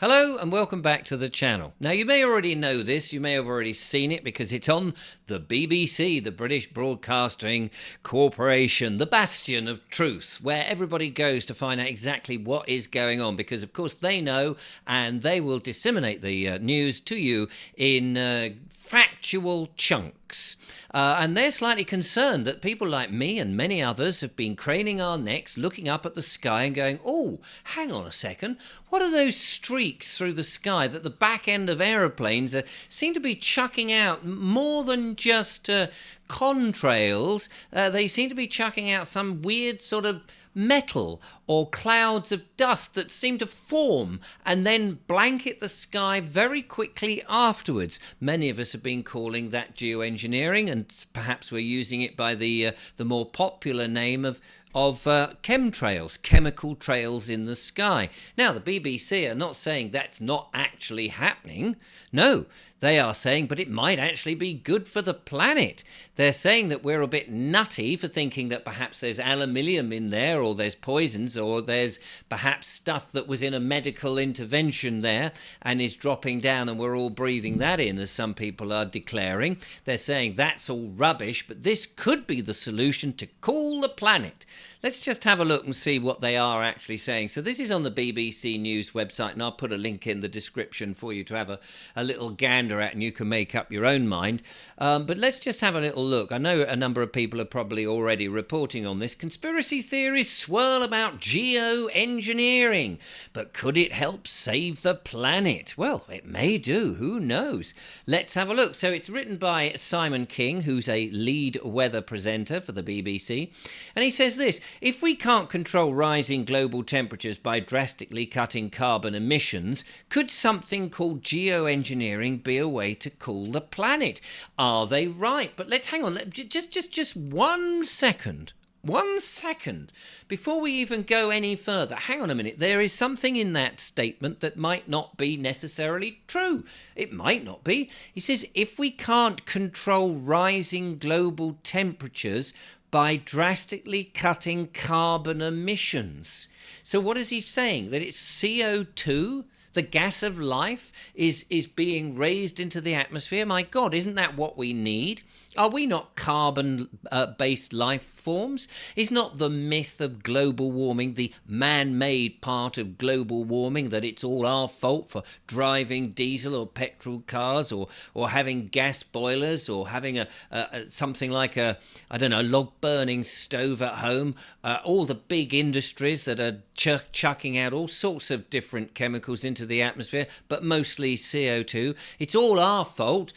Hello and welcome back to the channel. Now you may already know this, you may have already seen it because it's on the BBC, the British Broadcasting Corporation, the bastion of truth, where everybody goes to find out exactly what is going on because of course they know and they will disseminate the news to you in factual chunks. And they're slightly concerned that people like me and many others have been craning our necks, looking up at the sky and going, oh, hang on a second, what are those streaks through the sky that the back end of aeroplanes seem to be chucking out more than just contrails? They seem to be chucking out some weird sort of metal or clouds of dust that seem to form and then blanket the sky very quickly afterwards. Many of us have been calling that geo-engineering, and perhaps we're using it by the more popular name of chemtrails, chemical trails in the sky. Now, the BBC are not saying that's not actually happening. No, they are saying, but it might actually be good for the planet. They're saying that we're a bit nutty for thinking that perhaps there's aluminium in there, or there's poisons, or there's perhaps stuff that was in a medical intervention there and is dropping down and we're all breathing that in, as some people are declaring. They're saying that's all rubbish, but this could be the solution to cool the planet. Let's just have a look and see what they are actually saying. So this is on the BBC News website, and I'll put a link in the description for you to have a little gander at, and you can make up your own mind. But let's just have a little look. I know a number of people are probably already reporting on this. Conspiracy theories swirl about geo-engineering, but could it help save the planet? Well, it may do. Who knows? Let's have a look. So it's written by Simon King, who's a lead weather presenter for the BBC, and he says this: if we can't control rising global temperatures by drastically cutting carbon emissions, could something called geoengineering be a way to cool the planet? Are they right? But let's hang on, just 1 second. 1 second. Before we even go any further, hang on a minute. There is something in that statement that might not be necessarily true. It might not be. He says, if we can't control rising global temperatures by drastically cutting carbon emissions. So what is he saying? That it's CO2, the gas of life, is being raised into the atmosphere? My God, isn't that what we need? Are we not carbon-based life forms? Is not the myth of global warming, the man-made part of global warming, that it's all our fault for driving diesel or petrol cars, or having gas boilers, or having something like a log-burning stove at home? All the big industries that are chucking out all sorts of different chemicals into the atmosphere, but mostly CO2. It's all our fault.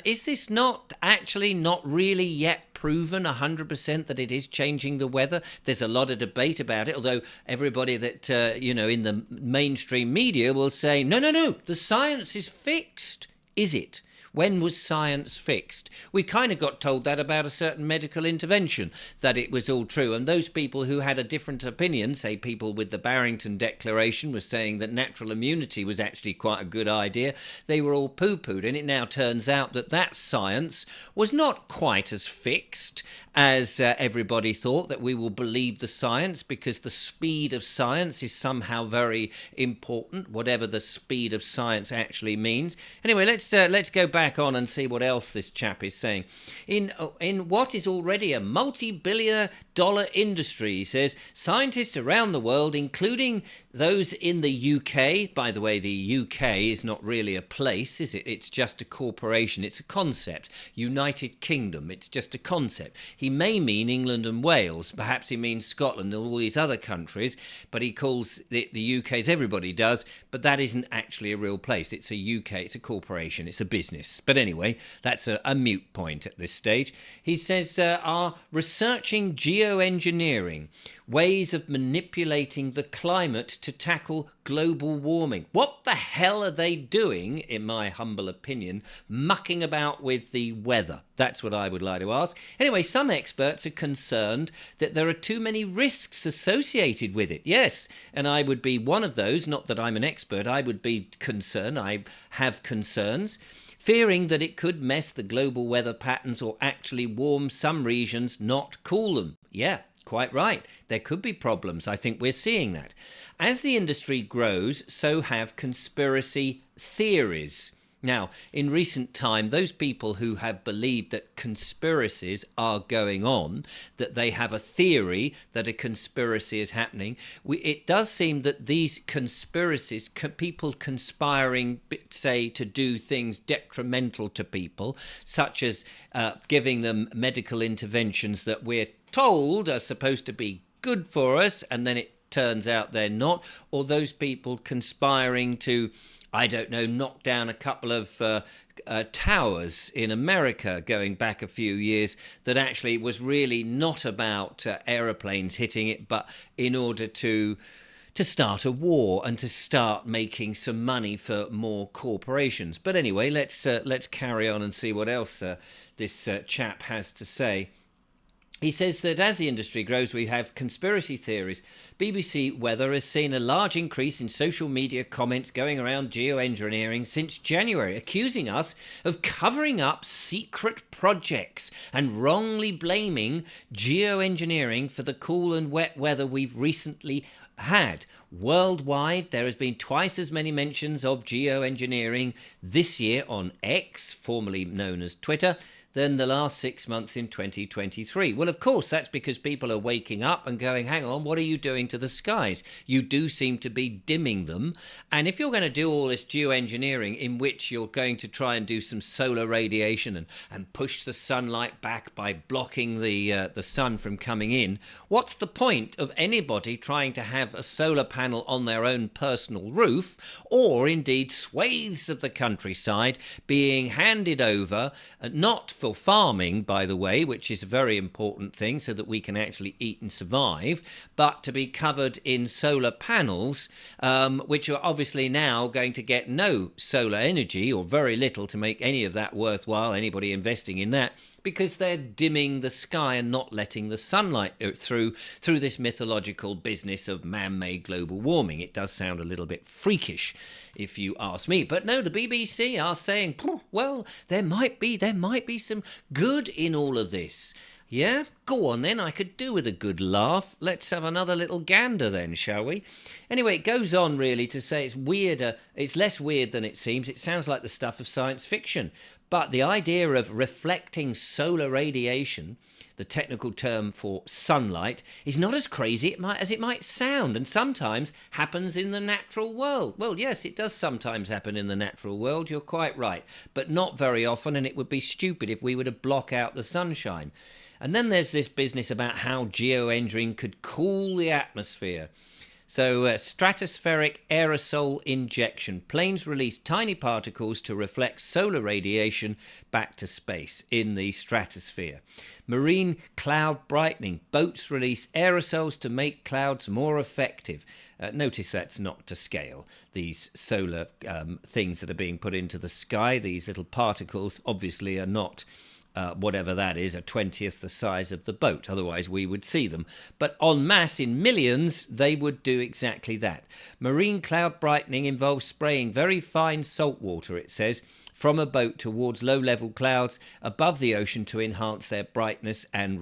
Is this not actually not really yet proven 100% that it is changing the weather? There's a lot of debate about it, although everybody that in the mainstream media will say no, the science is fixed. Is it? When was science fixed? We kind of got told that about a certain medical intervention, that it was all true. And those people who had a different opinion, say people with the Barrington Declaration, were saying that natural immunity was actually quite a good idea. They were all poo-pooed. And it now turns out that that science was not quite as fixed as everybody thought, that we will believe the science because the speed of science is somehow very important, whatever the speed of science actually means. Anyway, let's go back on and see what else this chap is saying. In what is already a multi-billion-dollar industry, he says, scientists around the world, including those in the UK, by the way, the UK is not really a place, is it? It's just a corporation. It's a concept. United Kingdom, it's just a concept. He may mean England and Wales. Perhaps he means Scotland and all these other countries, but he calls it the UK, as everybody does, but that isn't actually a real place. It's a UK, it's a corporation, it's a business. But anyway, that's a moot point at this stage. He says, are researching geoengineering, ways of manipulating the climate to tackle global warming. What the hell are they doing, in my humble opinion, mucking about with the weather? That's what I would like to ask. Anyway, some experts are concerned that there are too many risks associated with it. Yes, and I would be one of those, not that I'm an expert, I would be concerned, I have concerns, fearing that it could mess the global weather patterns or actually warm some regions, not cool them. Yeah, Quite right. There could be problems. I think we're seeing that. As the industry grows, so have conspiracy theories. Now, in recent time, those people who have believed that conspiracies are going on, that they have a theory that a conspiracy is happening, it does seem that these conspiracies, people conspiring, say, to do things detrimental to people, such as giving them medical interventions that we're told are supposed to be good for us, and then it turns out they're not, or those people conspiring to, I don't know, knock down a couple of towers in America going back a few years that actually was really not about aeroplanes hitting it, but in order to start a war and to start making some money for more corporations. But anyway, let's carry on and see what else this chap has to say. He says that as the industry grows, we have conspiracy theories. BBC Weather has seen a large increase in social media comments going around geoengineering since January, accusing us of covering up secret projects and wrongly blaming geoengineering for the cool and wet weather we've recently had. Worldwide, there has been twice as many mentions of geoengineering this year on X, formerly known as Twitter, than the last 6 months in 2023. Well, of course, that's because people are waking up and going, hang on, what are you doing to the skies? You do seem to be dimming them. And if you're going to do all this geoengineering in which you're going to try and do some solar radiation and push the sunlight back by blocking the sun from coming in, what's the point of anybody trying to have a solar panel on their own personal roof, or indeed swathes of the countryside being handed over, not for farming, by the way, which is a very important thing so that we can actually eat and survive, but to be covered in solar panels, which are obviously now going to get no solar energy or very little to make any of that worthwhile, anybody investing in that, because they're dimming the sky and not letting the sunlight through this mythological business of man-made global warming. It does sound a little bit freakish, if you ask me. But no, the BBC are saying, well, there might be some good in all of this. Yeah? Go on then, I could do with a good laugh. Let's have another little gander then, shall we? Anyway, it goes on really to say it's less weird than it seems. It sounds like the stuff of science fiction. But the idea of reflecting solar radiation, the technical term for sunlight, is not as crazy as it might sound, and sometimes happens in the natural world. Well, yes, it does sometimes happen in the natural world, you're quite right, but not very often, and it would be stupid if we were to block out the sunshine. And then there's this business about how geoengineering could cool the atmosphere. So, stratospheric aerosol injection. Planes release tiny particles to reflect solar radiation back to space in the stratosphere. Marine cloud brightening. Boats release aerosols to make clouds more effective. Notice that's not to scale. These solar things that are being put into the sky, these little particles, obviously are not whatever that is, a 20th the size of the boat. Otherwise, we would see them. But en masse, in millions, they would do exactly that. Marine cloud brightening involves spraying very fine salt water, it says, from a boat towards low-level clouds above the ocean to enhance their brightness and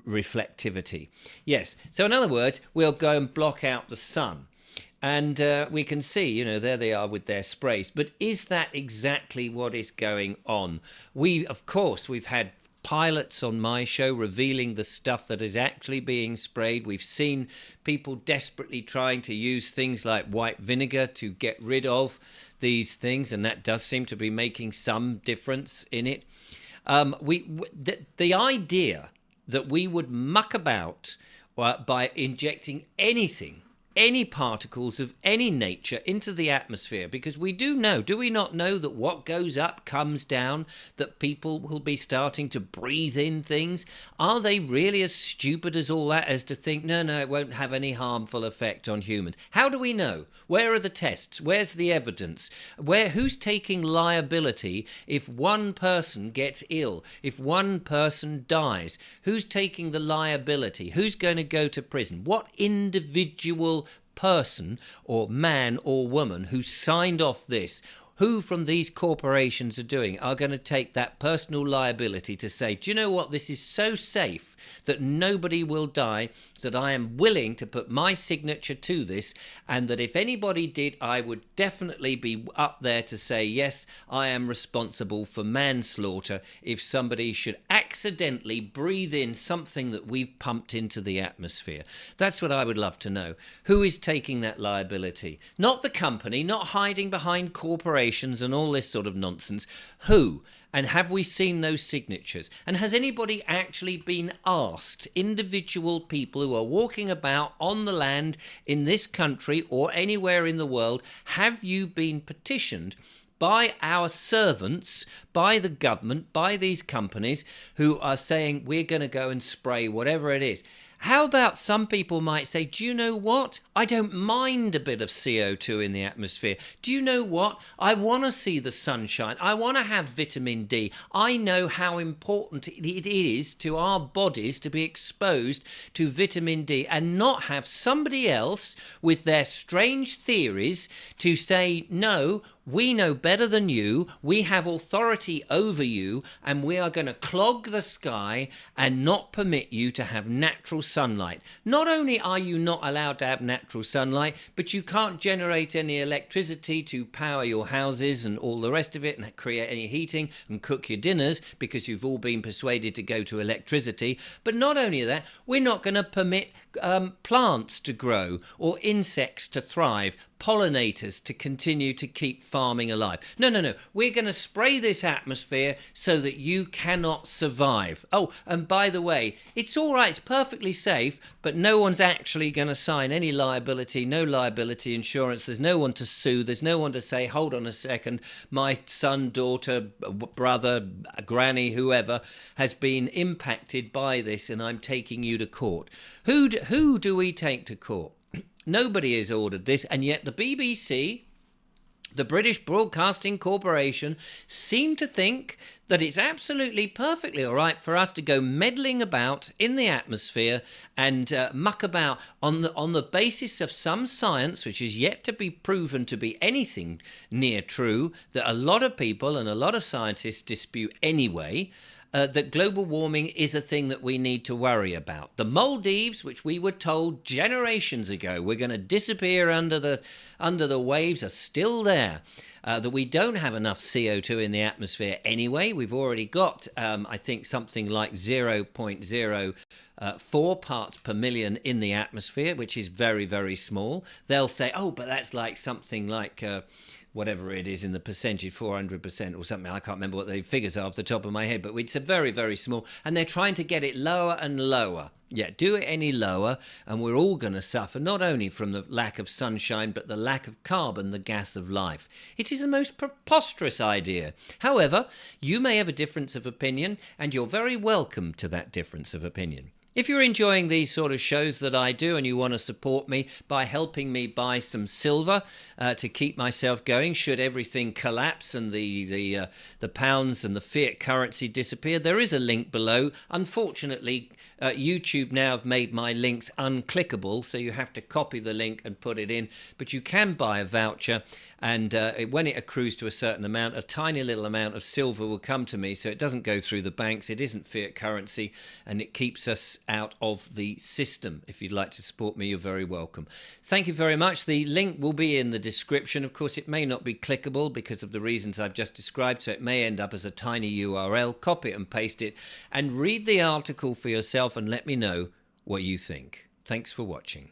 reflectivity. Yes, so in other words, we'll go and block out the sun. And we can see, there they are with their sprays. But is that exactly what is going on? We've had pilots on my show revealing the stuff that is actually being sprayed. We've seen people desperately trying to use things like white vinegar to get rid of these things, and that does seem to be making some difference in it. The idea that we would muck about by injecting any particles of any nature into the atmosphere, because we do we not know that what goes up comes down, that people will be starting to breathe in things? Are they really as stupid as all that as to think, no, it won't have any harmful effect on humans? How do we know? Where are the tests? Where's the evidence? Who's taking liability if one person gets ill, if one person dies? Who's taking the liability? Who's going to go to prison? What individual person or man or woman who signed off this who from these corporations are going to take that personal liability to say, do you know what, this is so safe that nobody will die, that I am willing to put my signature to this, and that if anybody did, I would definitely be up there to say, yes, I am responsible for manslaughter if somebody should accidentally breathe in something that we've pumped into the atmosphere. That's what I would love to know. Who is taking that liability? Not the company, not hiding behind corporations and all this sort of nonsense. Who? And have we seen those signatures? And has anybody actually been asked, individual people who are walking about on the land in this country or anywhere in the world, have you been petitioned by our servants, by the government, by these companies who are saying we're going to go and spray whatever it is? How about some people might say, do you know what? I don't mind a bit of CO2 in the atmosphere. Do you know what? I want to see the sunshine. I want to have vitamin D. I know how important it is to our bodies to be exposed to vitamin D and not have somebody else with their strange theories to say, no, we know better than you, we have authority over you, and we are going to clog the sky and not permit you to have natural sunlight. Not only are you not allowed to have natural sunlight, but you can't generate any electricity to power your houses and all the rest of it and create any heating and cook your dinners because you've all been persuaded to go to electricity. But not only that, we're not going to permit plants to grow or insects to thrive, pollinators to continue to keep farming alive. No. We're going to spray this atmosphere so that you cannot survive. Oh, and by the way, it's all right, it's perfectly safe, but no one's actually going to sign any liability, no liability insurance. There's no one to sue. There's no one to say, hold on a second, my son, daughter, brother, granny, whoever has been impacted by this and I'm taking you to court. Who do we take to court? Nobody has ordered this, and yet the BBC, the British Broadcasting Corporation, seem to think that it's absolutely perfectly all right for us to go meddling about in the atmosphere and muck about on the basis of some science which is yet to be proven to be anything near true, that a lot of people and a lot of scientists dispute anyway. That global warming is a thing that we need to worry about. The Maldives, which we were told generations ago we're going to disappear under the waves, are still there. That we don't have enough CO2 in the atmosphere anyway. We've already got, I think, something like 0.04 parts per million in the atmosphere, which is very, very small. They'll say, oh, but that's like something like whatever it is in the percentage, 400% or something. I can't remember what the figures are off the top of my head, but it's a very, very small. And they're trying to get it lower and lower. Yeah, do it any lower, and we're all going to suffer, not only from the lack of sunshine, but the lack of carbon, the gas of life. It is the most preposterous idea. However, you may have a difference of opinion, and you're very welcome to that difference of opinion. If you're enjoying these sort of shows that I do and you want to support me by helping me buy some silver to keep myself going should everything collapse and the pounds and the fiat currency disappear, there is a link below. Unfortunately, YouTube now have made my links unclickable, so you have to copy the link and put it in. But you can buy a voucher, and when it accrues to a certain amount, a tiny little amount of silver will come to me, so it doesn't go through the banks, it isn't fiat currency, and it keeps us out of the system. If you'd like to support me, you're very welcome. Thank you very much. The link will be in the description. Of course, it may not be clickable because of the reasons I've just described, so it may end up as a tiny URL. Copy it and paste it, and read the article for yourself and let me know what you think. Thanks for watching.